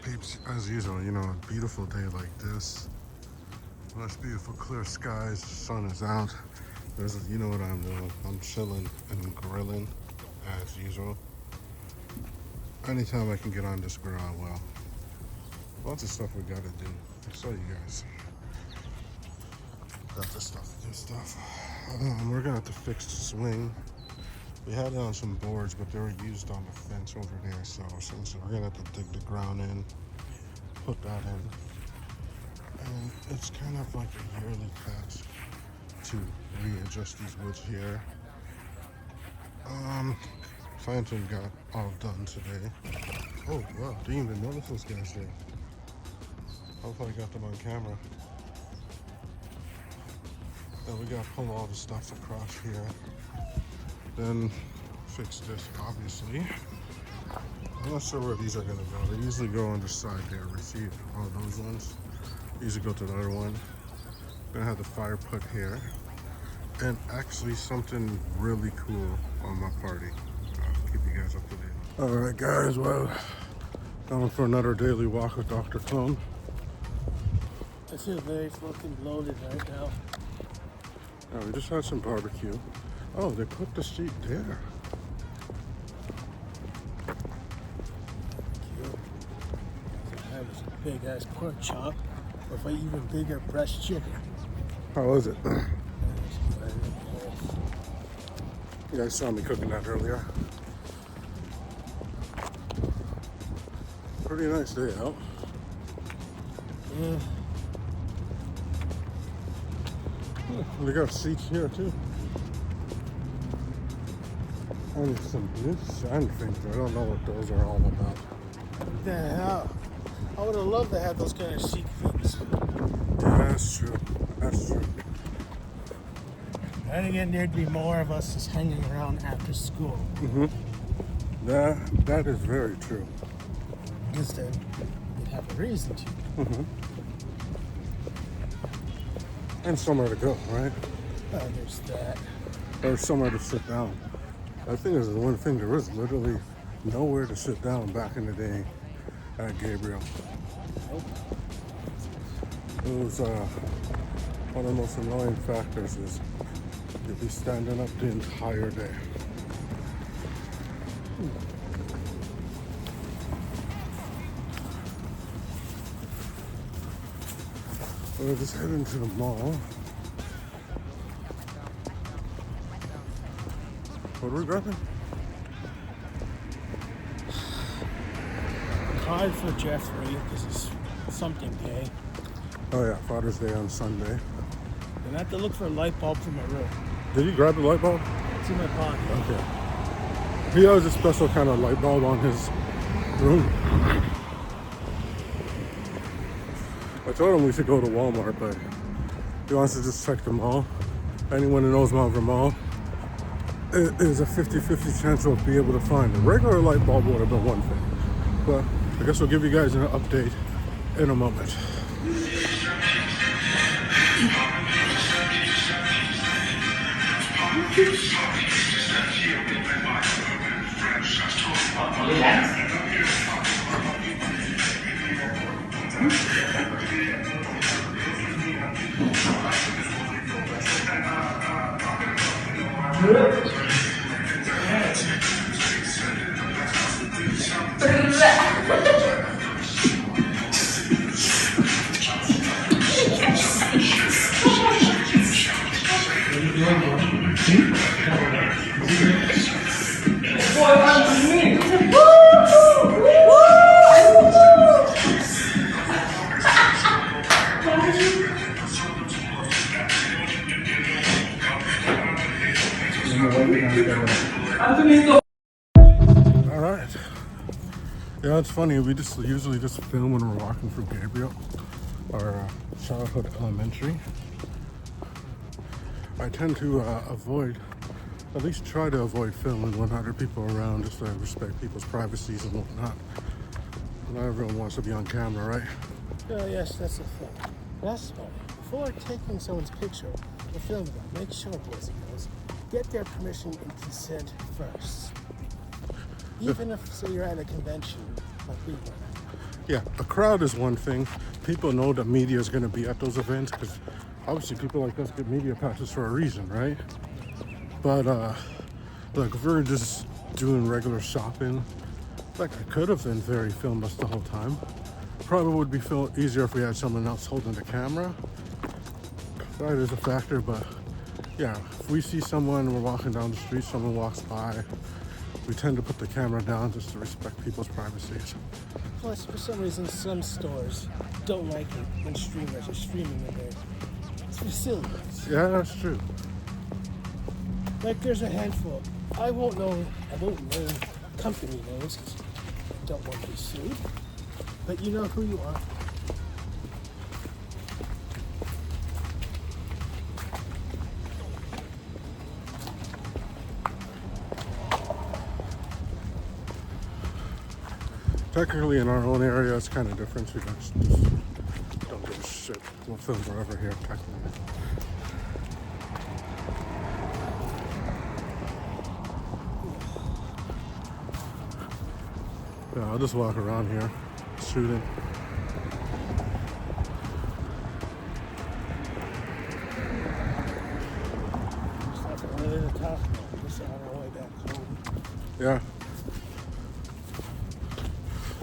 Peeps, as usual, you know, a beautiful day like this. Nice, beautiful, clear skies. Sun is out. You know what I'm doing. I'm chilling and grilling, as usual. Anytime I can get on this grill, I will. Lots of stuff we gotta do. I'll show you guys. Got this stuff, good stuff. We're gonna have to fix the swing. We had it on some boards, but they were used on the fence over there. So essentially, we're gonna have to dig the ground in, put that in, and it's kind of like a yearly task to readjust these woods here. Planting got all done today. Oh wow, didn't even notice those guys there. Hopefully I got them on camera. Then we gotta pull all the stuff across here. Then fix this, obviously. I'm not sure where these are gonna go. They usually go on the side there. We see all those ones. Usually go to the other one. Gonna have the fire put here. And actually something really cool on my party. I'll keep you guys up to date. All right, guys, well, going for another daily walk with Dr. Clone. I feel very fucking bloated right now. We just had some barbecue. Oh, they put the sheet there. Cute. I have this big ass pork chop with an even bigger breast chicken. How is it? You guys saw me cooking that earlier. Pretty nice day out. Yeah. They got seats here too. And some new sand things. I don't know what those are all about. What the hell? I would have loved to have those kind of chic things. Yeah, that's true. That's true. And again, there'd be more of us just hanging around after school. Mm-hmm. That is very true. Because then we'd have a reason to. Mm-hmm. And somewhere to go, right? There's that. Or somewhere to sit down. I think is the one thing, there was literally nowhere to sit down back in the day at Gabriel. Nope. It was one of the most annoying factors is you'd be standing up the entire day. We're just heading to the mall. What are we grabbing? Card for Jeffrey because it's something day. Oh yeah, Father's Day on Sunday. And I have to look for a light bulb for my room. Did you grab the light bulb? It's in my pocket. Okay. He has a special kind of light bulb on his room. I told him we should go to Walmart, but he wants to just check the mall. Anyone who knows Mount Vermont, it is a 50-50 chance we'll be able to find. A regular light bulb would have been one thing. But I guess we'll give you guys an update in a moment. Alright. Yeah, it's funny. We just usually just film when we're walking through Gabriel, our childhood elementary. I tend to avoid, at least try to avoid filming when other people are around, just to respect people's privacies and whatnot. Not everyone wants to be on camera, right? Oh, yes, that's the thing. That's funny. Before taking someone's picture or filming them, make sure, boys and girls, get their permission and consent first. Even if, say, you're at a convention like we were. Yeah, a crowd is one thing. People know the media is going to be at those events because obviously people like us get media passes for a reason, right? But like if we were just doing regular shopping, like I could have in theory filmed us the whole time. Probably would be easier if we had someone else holding the camera. That is a factor, but yeah, if we see someone, we're walking down the street, someone walks by, we tend to put the camera down just to respect people's privacy. Plus, for some reason, some stores don't like it when streamers are streaming in their facilities. Yeah, that's true. Like, there's a handful. I won't name company names because I don't want to be sued. But you know who you are. Technically, in our own area, it's kind of different. We just don't give a shit. We'll film wherever here, technically. Yeah, I'll just walk around here, shooting. It's like a little tough. Just on our way back home. Yeah.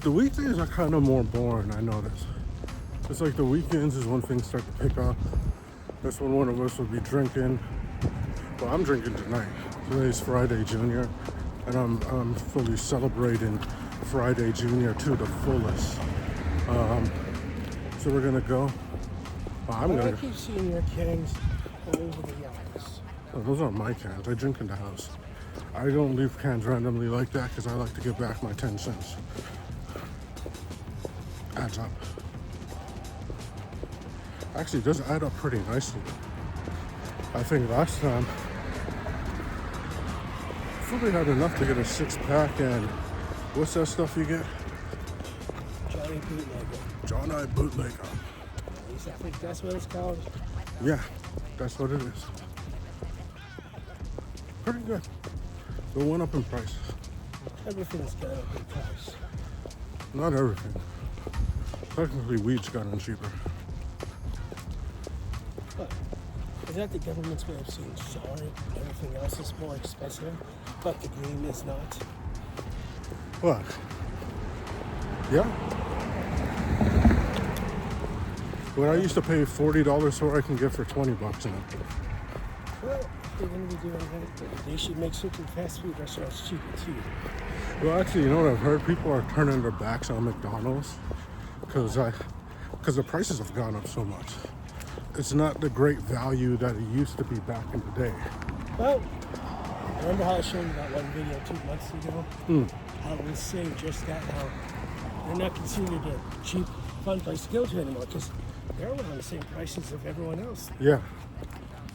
The weekdays are kind of more boring, I notice. It's like the weekends is when things start to pick up. That's when one of us will be drinking. Well, I'm drinking tonight. Today's Friday Junior, and I'm fully celebrating Friday Junior to the fullest. So we're gonna go. I keep seeing your cans all over the yards. Oh, those aren't my cans. I drink in the house. I don't leave cans randomly like that because I like to get back my 10 cents. Adds up. Actually, it does add up pretty nicely. I think last time I fully had enough to get a 6-pack and what's that stuff you get? Johnny Bootlegger. Johnny Bootlegger. At least I think that's what it's called. Yeah, that's what it is. Pretty good. It went up in price. Everything's got up in price. Not everything. Technically, weed's gotten cheaper. But is that the government's way of saying sorry? Everything else is more expensive, but the green is not. What? Yeah. What I used to pay $40 for, I can get for $20 now. Well, if they're going to be doing that, they should make certain fast food restaurants cheaper too. Well, actually, you know what I've heard? People are turning their backs on McDonald's because the prices have gone up so much. It's not the great value that it used to be back in the day. Well, remember how I showed you that one video 2 months ago? How it was saying just that, how they're not considered a cheap, fun place to go to anymore because they're around the same prices of everyone else. Yeah.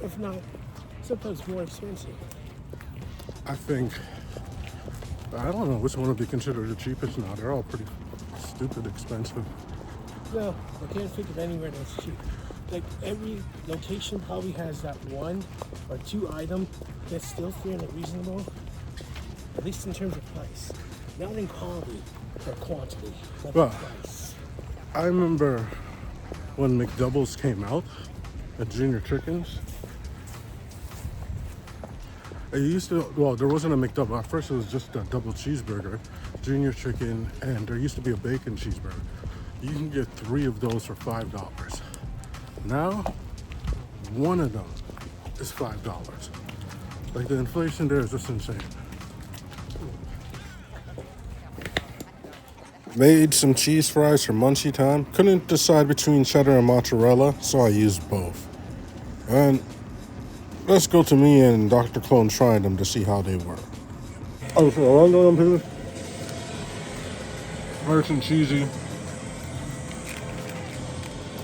If not, sometimes more expensive. I think, I don't know which one would be considered the cheapest now. They're all pretty stupid expensive. No, I can't think of anywhere that's cheap. Like every location probably has that one or two item that's still fairly reasonable, at least in terms of price. Not in quality or quantity, but Well, price. I remember when McDoubles came out, at Junior Chickens. It used to, well, there wasn't a McDouble. At first it was just a double cheeseburger, Junior Chicken, and there used to be a bacon cheeseburger. You can get 3 of those for $5. Now, one of them is $5. Like the inflation there is just insane. Made some cheese fries for munchie time. Couldn't decide between cheddar and mozzarella, so I used both. And let's go to me and Dr. Clone trying them to see how they were. Oh, so I'm doing them here. Nice and cheesy.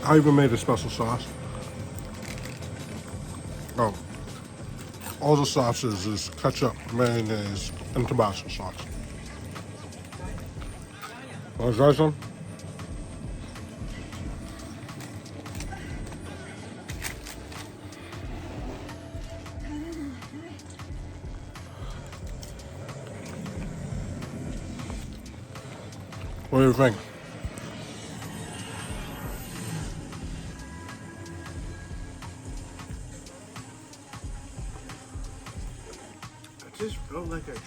I even made a special sauce. Oh. All the sauces is ketchup, mayonnaise, and Tabasco sauce. Want to try some? What do you think?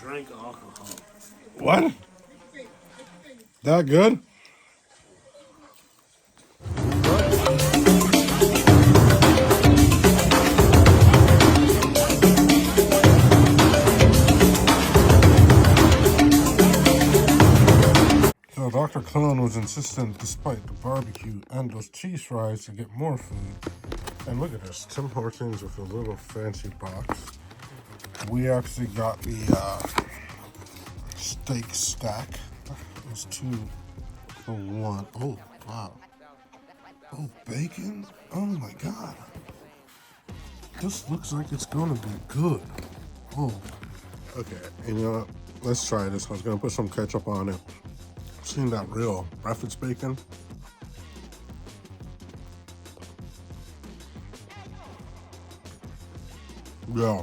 drank alcohol. What? That good? So Dr. Clone was insistent, despite the barbecue and those cheese fries, to get more food. And look at this, Tim Hortons with a little fancy box. We actually got the steak stack. It was 2 for 1. Oh, wow. Oh, bacon? Oh my God. This looks like it's gonna be good. Oh, okay. And you know what? Let's try this. I was gonna put some ketchup on it. Seen that real breakfast bacon? Yeah.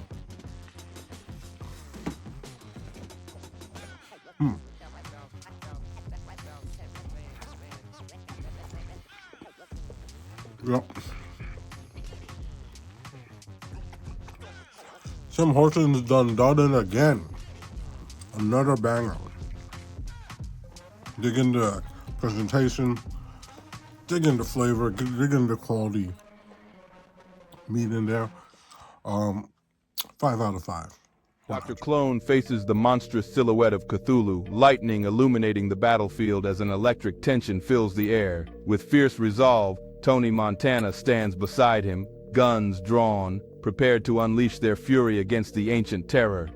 Yep. Tim Hortons done it again. Another banger. Dig into presentation, dig into flavor, dig into quality meat in there. 5 out of 5. Dr. Clone faces the monstrous silhouette of Cthulhu, lightning illuminating the battlefield as an electric tension fills the air. With fierce resolve, Tony Montana stands beside him, guns drawn, prepared to unleash their fury against the ancient terror.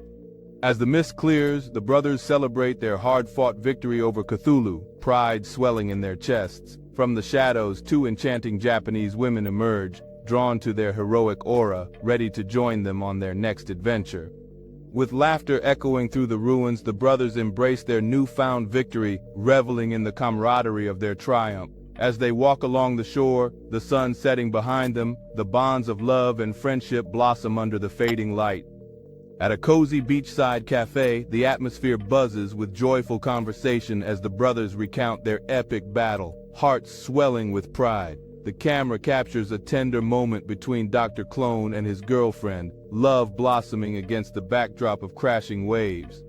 As the mist clears, the brothers celebrate their hard-fought victory over Cthulhu, pride swelling in their chests. From the shadows, 2 enchanting Japanese women emerge, drawn to their heroic aura, ready to join them on their next adventure. With laughter echoing through the ruins, the brothers embrace their newfound victory, reveling in the camaraderie of their triumph. As they walk along the shore, the sun setting behind them, the bonds of love and friendship blossom under the fading light. At a cozy beachside cafe, the atmosphere buzzes with joyful conversation as the brothers recount their epic battle, hearts swelling with pride. The camera captures a tender moment between Dr. Clone and his girlfriend, love blossoming against the backdrop of crashing waves.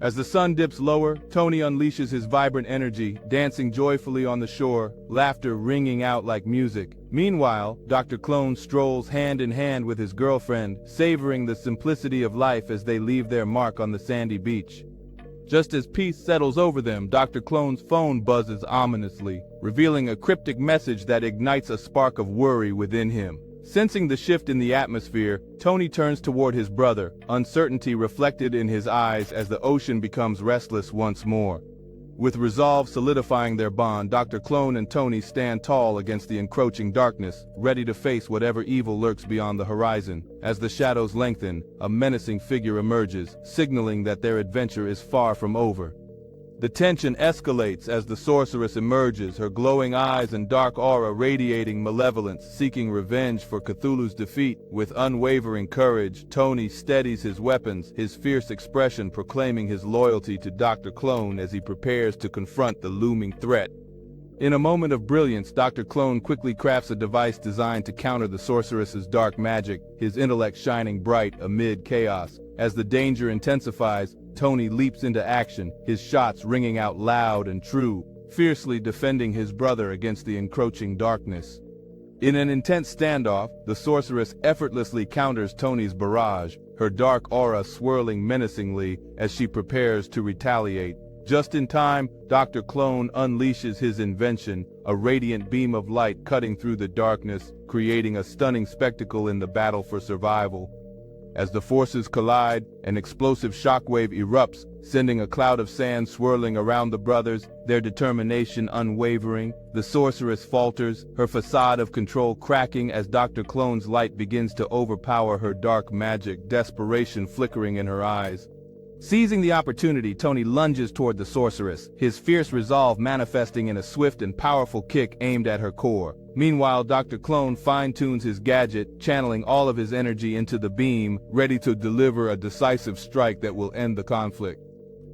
As the sun dips lower, Tony unleashes his vibrant energy, dancing joyfully on the shore, laughter ringing out like music. Meanwhile, Dr. Clone strolls hand in hand with his girlfriend, savoring the simplicity of life as they leave their mark on the sandy beach. Just as peace settles over them, Dr. Clone's phone buzzes ominously, revealing a cryptic message that ignites a spark of worry within him. Sensing the shift in the atmosphere, Tony turns toward his brother, uncertainty reflected in his eyes as the ocean becomes restless once more. With resolve solidifying their bond, Dr. Clone and Tony stand tall against the encroaching darkness, ready to face whatever evil lurks beyond the horizon. As the shadows lengthen, a menacing figure emerges, signaling that their adventure is far from over. The tension escalates as the sorceress emerges, her glowing eyes and dark aura radiating malevolence, seeking revenge for Cthulhu's defeat. With unwavering courage, Tony steadies his weapons, his fierce expression proclaiming his loyalty to Dr. Clone as he prepares to confront the looming threat. In a moment of brilliance, Dr. Clone quickly crafts a device designed to counter the sorceress's dark magic, his intellect shining bright amid chaos. As the danger intensifies, Tony leaps into action, his shots ringing out loud and true, fiercely defending his brother against the encroaching darkness. In an intense standoff, the sorceress effortlessly counters Tony's barrage, her dark aura swirling menacingly as she prepares to retaliate. Just in time, Dr. Clone unleashes his invention, a radiant beam of light cutting through the darkness, creating a stunning spectacle in the battle for survival. As the forces collide, an explosive shockwave erupts, sending a cloud of sand swirling around the brothers, their determination unwavering. The sorceress falters, her facade of control cracking as Dr. Clone's light begins to overpower her dark magic, desperation flickering in her eyes. Seizing the opportunity, Tony lunges toward the sorceress, his fierce resolve manifesting in a swift and powerful kick aimed at her core. Meanwhile, Dr. Clone fine-tunes his gadget, channeling all of his energy into the beam, ready to deliver a decisive strike that will end the conflict.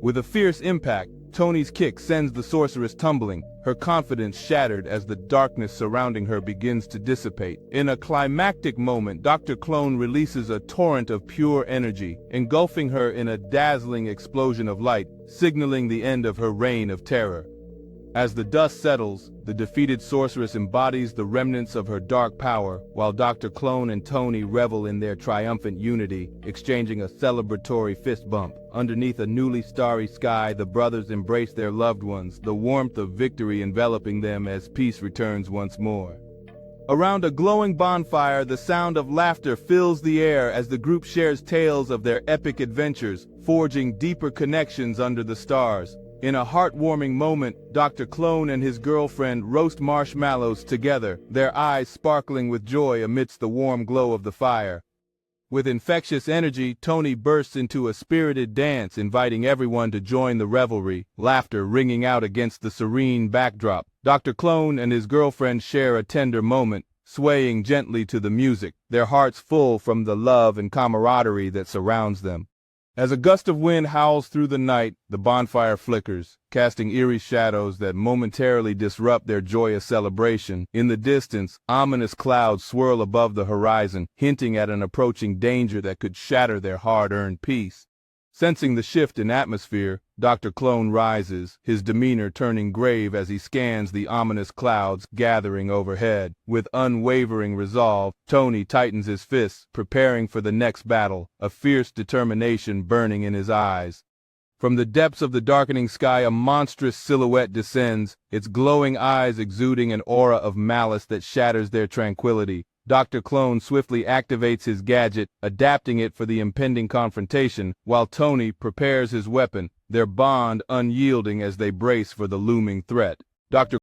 With a fierce impact, Tony's kick sends the sorceress tumbling, her her confidence shattered as the darkness surrounding her begins to dissipate. In a climactic moment, Dr. Clone releases a torrent of pure energy, engulfing her in a dazzling explosion of light, signaling the end of her reign of terror. As the dust settles, the defeated sorceress embodies the remnants of her dark power, while Dr. Clone and Tony revel in their triumphant unity, exchanging a celebratory fist bump. Underneath a newly starry sky, the brothers embrace their loved ones, the warmth of victory enveloping them as peace returns once more. Around a glowing bonfire, the sound of laughter fills the air as the group shares tales of their epic adventures, forging deeper connections under the stars. In a heartwarming moment, Dr. Clone and his girlfriend roast marshmallows together, their eyes sparkling with joy amidst the warm glow of the fire. With infectious energy, Tony bursts into a spirited dance, inviting everyone to join the revelry, laughter ringing out against the serene backdrop. Dr. Clone and his girlfriend share a tender moment, swaying gently to the music, their hearts full from the love and camaraderie that surrounds them. As a gust of wind howls through the night, the bonfire flickers, casting eerie shadows that momentarily disrupt their joyous celebration. In the distance, ominous clouds swirl above the horizon, hinting at an approaching danger that could shatter their hard-earned peace. Sensing the shift in atmosphere, Dr. Clone rises, his demeanor turning grave as he scans the ominous clouds gathering overhead. With unwavering resolve, Tony tightens his fists, preparing for the next battle, a fierce determination burning in his eyes. From the depths of the darkening sky, a monstrous silhouette descends, its glowing eyes exuding an aura of malice that shatters their tranquility. Dr. Clone swiftly activates his gadget, adapting it for the impending confrontation, while Tony prepares his weapon, their bond unyielding as they brace for the looming threat. Dr.